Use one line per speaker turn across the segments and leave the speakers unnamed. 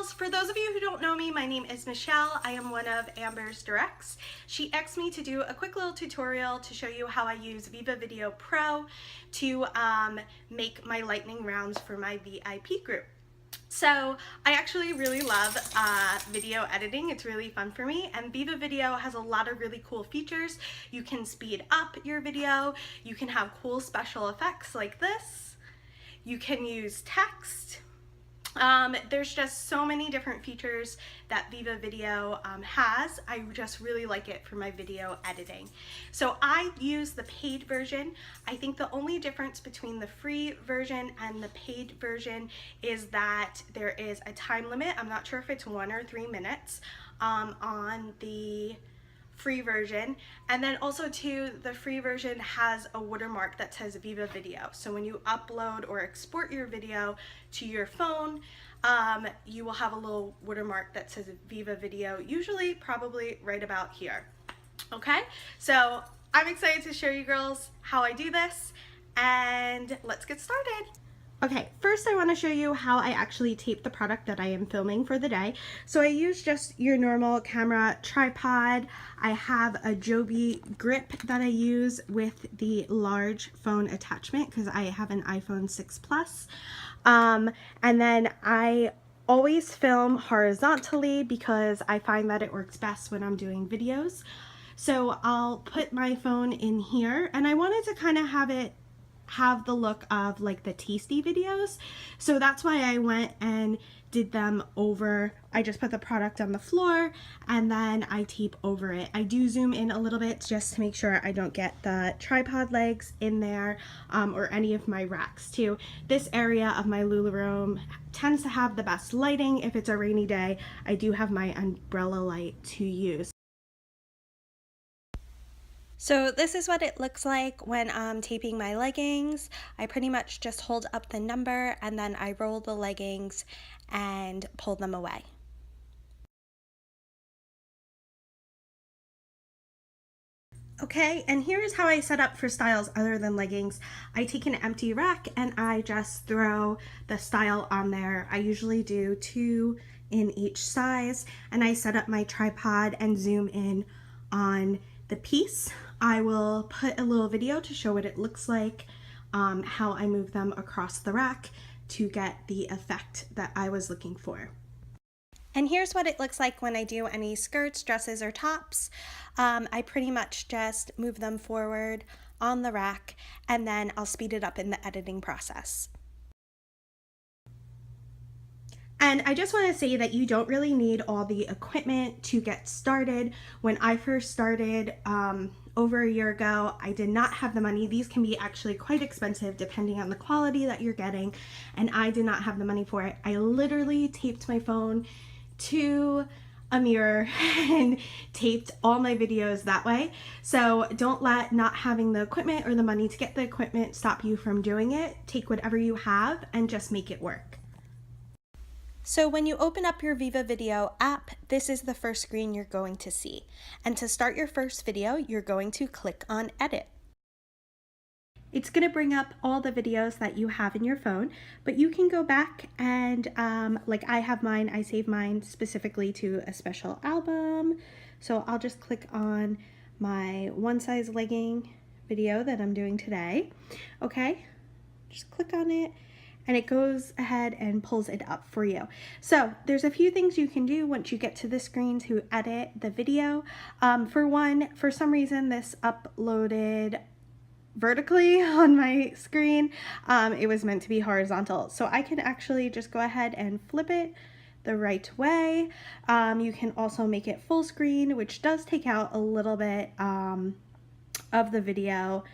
girls, for those of you who don't know me, my name is Michelle. I am one of Amber's directs. She asked me to do a quick little tutorial to show you how I use Viva Video Pro to make my lightning rounds for my VIP group. So I actually really love video editing. It's really fun for me, and Viva Video has a lot of really cool features. You can speed up your video, you can have cool special effects like this, you can use text. There's just so many different features that Viva Video has. I just really like it for my video editing. So I use the paid version. I think the only difference between the free version and the paid version is that there is a time limit. I'm not sure if it's 1 or 3 minutes on the free version, and then also too, the free version has a watermark that says Viva Video. So when you upload or export your video to your phone, you will have a little watermark that says Viva Video, usually probably right about here. Okay, so I'm excited to show you girls how I do this, and let's get started. Okay, first I want to show you how I actually tape the product that I am filming for the day. So I use just your normal camera tripod. I have a Joby grip that I use with the large phone attachment because I have an iPhone 6 Plus. And then I always film horizontally because I find that it works best when I'm doing videos. So I'll put my phone in here, and I wanted to kind of have the look of like the tasty videos, so that's why I went and did them over. I just put the product on the floor and then I tape over it. I do zoom in a little bit just to make sure I don't get the tripod legs in there or any of my racks too. This area of my LuLaRoe tends to have the best lighting. If it's a rainy day, I do have my umbrella light to use. So this is what it looks like when I'm taping my leggings. I pretty much just hold up the number and then I roll the leggings and pull them away. Okay, and here's how I set up for styles other than leggings. I take an empty rack and I just throw the style on there. I usually do 2 in each size, and I set up my tripod and zoom in on the piece. I will put a little video to show what it looks like, how I move them across the rack to get the effect that I was looking for. And here's what it looks like when I do any skirts, dresses, or tops. I pretty much just move them forward on the rack, and then I'll speed it up in the editing process. And I just want to say that you don't really need all the equipment to get started. When I first started over a year ago, I did not have the money. These can be actually quite expensive depending on the quality that you're getting, and I did not have the money for it. I literally taped my phone to a mirror and taped all my videos that way. So don't let not having the equipment or the money to get the equipment stop you from doing it. Take whatever you have and just make it work. So when you open up your Viva Video app, this is the first screen you're going to see. And to start your first video, you're going to click on Edit. It's going to bring up all the videos that you have in your phone, but you can go back and like I have mine, I save mine specifically to a special album. So I'll just click on my one size legging video that I'm doing today. Okay, just click on it, and it goes ahead and pulls it up for you. So there's a few things you can do once you get to the screen to edit the video. For one, for some reason this uploaded vertically on my screen. It was meant to be horizontal. So I can actually just go ahead and flip it the right way. You can also make it full screen, which does take out a little bit of the video.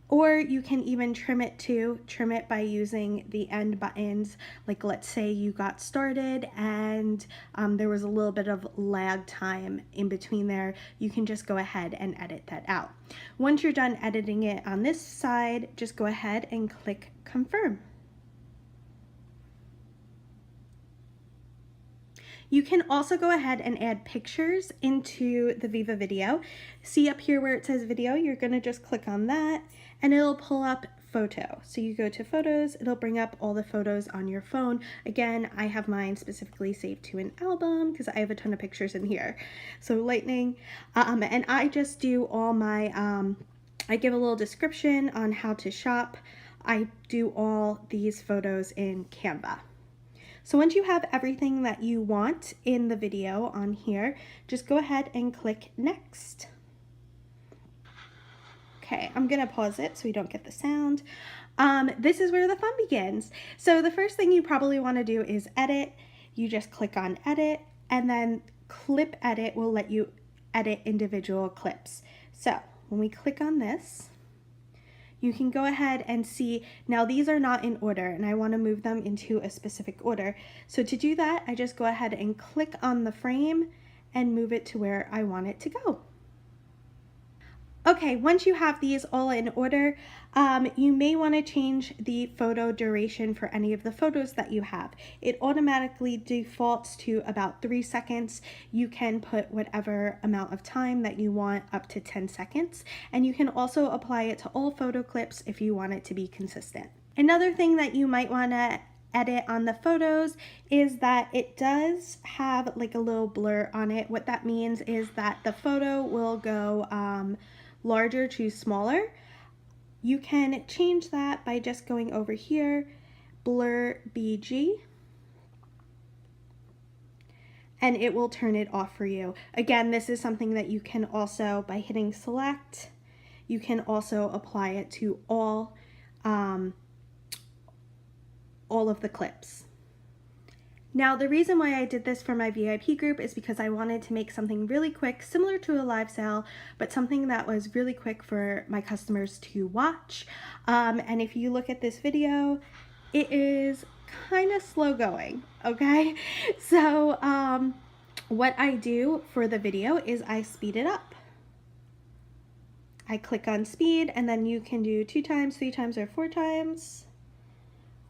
Or you can even trim it by using the end buttons. Like let's say you got started and there was a little bit of lag time in between there. You can just go ahead and edit that out. Once you're done editing it on this side, just go ahead and click confirm. You can also go ahead and add pictures into the Viva Video. See up here where it says video, you're gonna just click on that and it'll pull up photo. So you go to photos, it'll bring up all the photos on your phone. Again, I have mine specifically saved to an album because I have a ton of pictures in here. So lightning, and I just do all my, I give a little description on how to shop. I do all these photos in Canva. So once you have everything that you want in the video on here, just go ahead and click next. Okay, I'm gonna pause it so we don't get the sound. This is where the fun begins. So the first thing you probably wanna do is edit. You just click on edit, and then clip edit will let you edit individual clips. So when we click on this, you can go ahead and see, now these are not in order and I want to move them into a specific order. So to do that, I just go ahead and click on the frame and move it to where I want it to go. Okay, once you have these all in order, you may want to change the photo duration for any of the photos that you have. It automatically defaults to about 3 seconds. You can put whatever amount of time that you want, up to 10 seconds. And you can also apply it to all photo clips if you want it to be consistent. Another thing that you might want to edit on the photos is that it does have like a little blur on it. What that means is that the photo will go larger to smaller. You can change that by just going over here, blur BG, and it will turn it off for you. Again, this is something that you can also, by hitting select, you can also apply it to all of the clips. Now, the reason why I did this for my VIP group is because I wanted to make something really quick, similar to a live sale, but something that was really quick for my customers to watch. And if you look at this video, it is kind of slow going, okay? So what I do for the video is I speed it up. I click on speed, and then you can do 2 times, 3 times, or 4 times.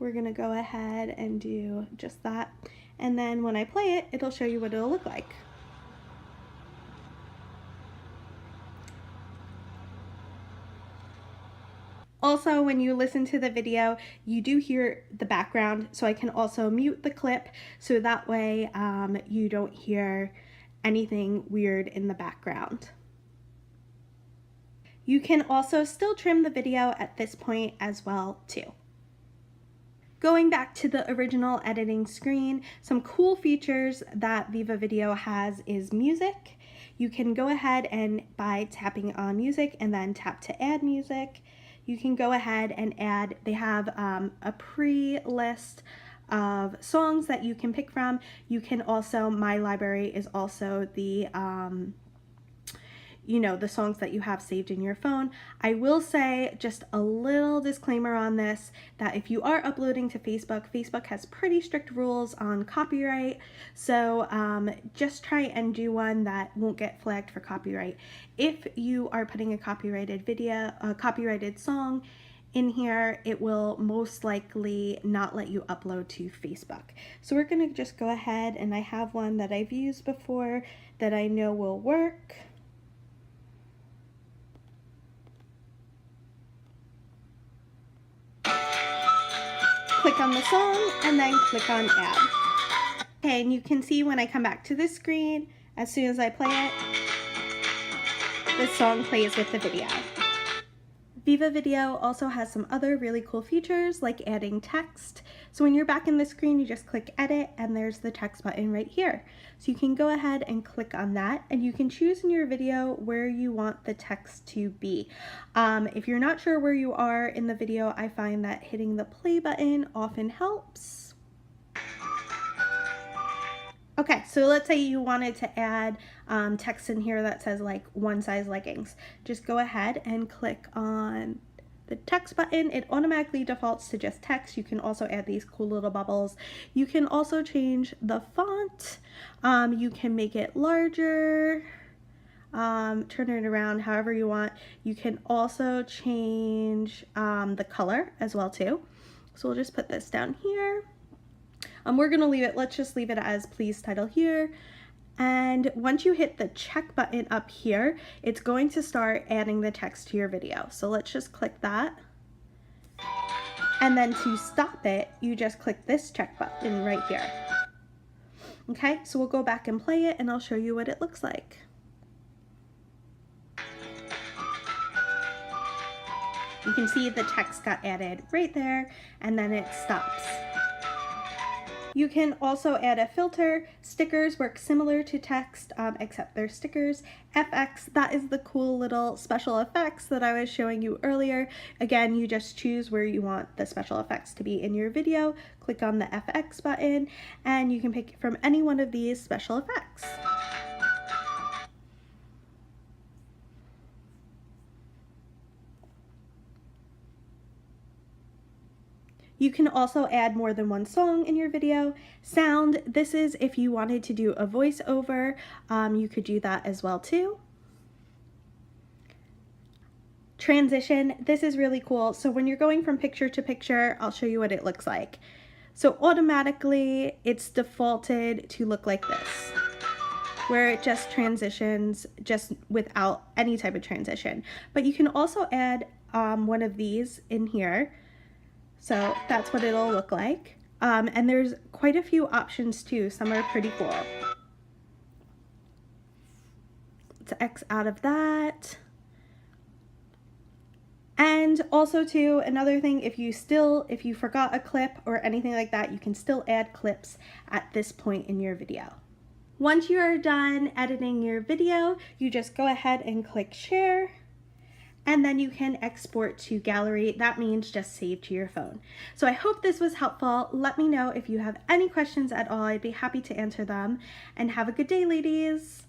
We're gonna go ahead and do just that. And then when I play it, it'll show you what it'll look like. Also, when you listen to the video, you do hear the background, so I can also mute the clip so that way you don't hear anything weird in the background. You can also still trim the video at this point as well too. Going back to the original editing screen, some cool features that Viva Video has is music. You can go ahead and by tapping on music and then tap to add music, you can go ahead and add, they have a pre-list of songs that you can pick from. You can also, my library is also the you know, the songs that you have saved in your phone. I will say just a little disclaimer on this, that if you are uploading to Facebook, Facebook has pretty strict rules on copyright. So just try and do one that won't get flagged for copyright. If you are putting a copyrighted video, a copyrighted song in here, it will most likely not let you upload to Facebook. So we're gonna just go ahead, and I have one that I've used before that I know will work. Click on the song and then click on add. Okay, and you can see when I come back to this screen, as soon as I play it, the song plays with the video. Viva Video also has some other really cool features like adding text. So when you're back in the screen, you just click edit and there's the text button right here. So you can go ahead and click on that, and you can choose in your video where you want the text to be. If you're not sure where you are in the video, I find that hitting the play button often helps. Okay, so let's say you wanted to add text in here that says like one size leggings. Just go ahead and click on the text button. It automatically defaults to just text. You can also add these cool little bubbles. You can also change the font. You can make it larger, turn it around however you want. You can also change the color as well too. So we'll just put this down here. We're gonna leave it, let's just leave it as please title here. And once you hit the check button up here, it's going to start adding the text to your video. So let's just click that. And then to stop it, you just click this check button right here. Okay, so we'll go back and play it and I'll show you what it looks like. You can see the text got added right there and then it stops. You can also add a filter. Stickers work similar to text, except they're stickers. FX, that is the cool little special effects that I was showing you earlier. Again, you just choose where you want the special effects to be in your video, click on the FX button, and you can pick from any one of these special effects. You can also add more than one song in your video. Sound, this is if you wanted to do a voiceover, you could do that as well too. Transition, this is really cool. So when you're going from picture to picture, I'll show you what it looks like. So automatically it's defaulted to look like this, where it just transitions just without any type of transition. But you can also add one of these in here. So that's what it'll look like. And there's quite a few options too. Some are pretty cool. Let's X out of that. And also too, another thing, if you forgot a clip or anything like that, you can still add clips at this point in your video. Once you are done editing your video, you just go ahead and click share. And then you can export to gallery. That means just save to your phone. So I hope this was helpful. Let me know if you have any questions at all. I'd be happy to answer them. And have a good day, ladies.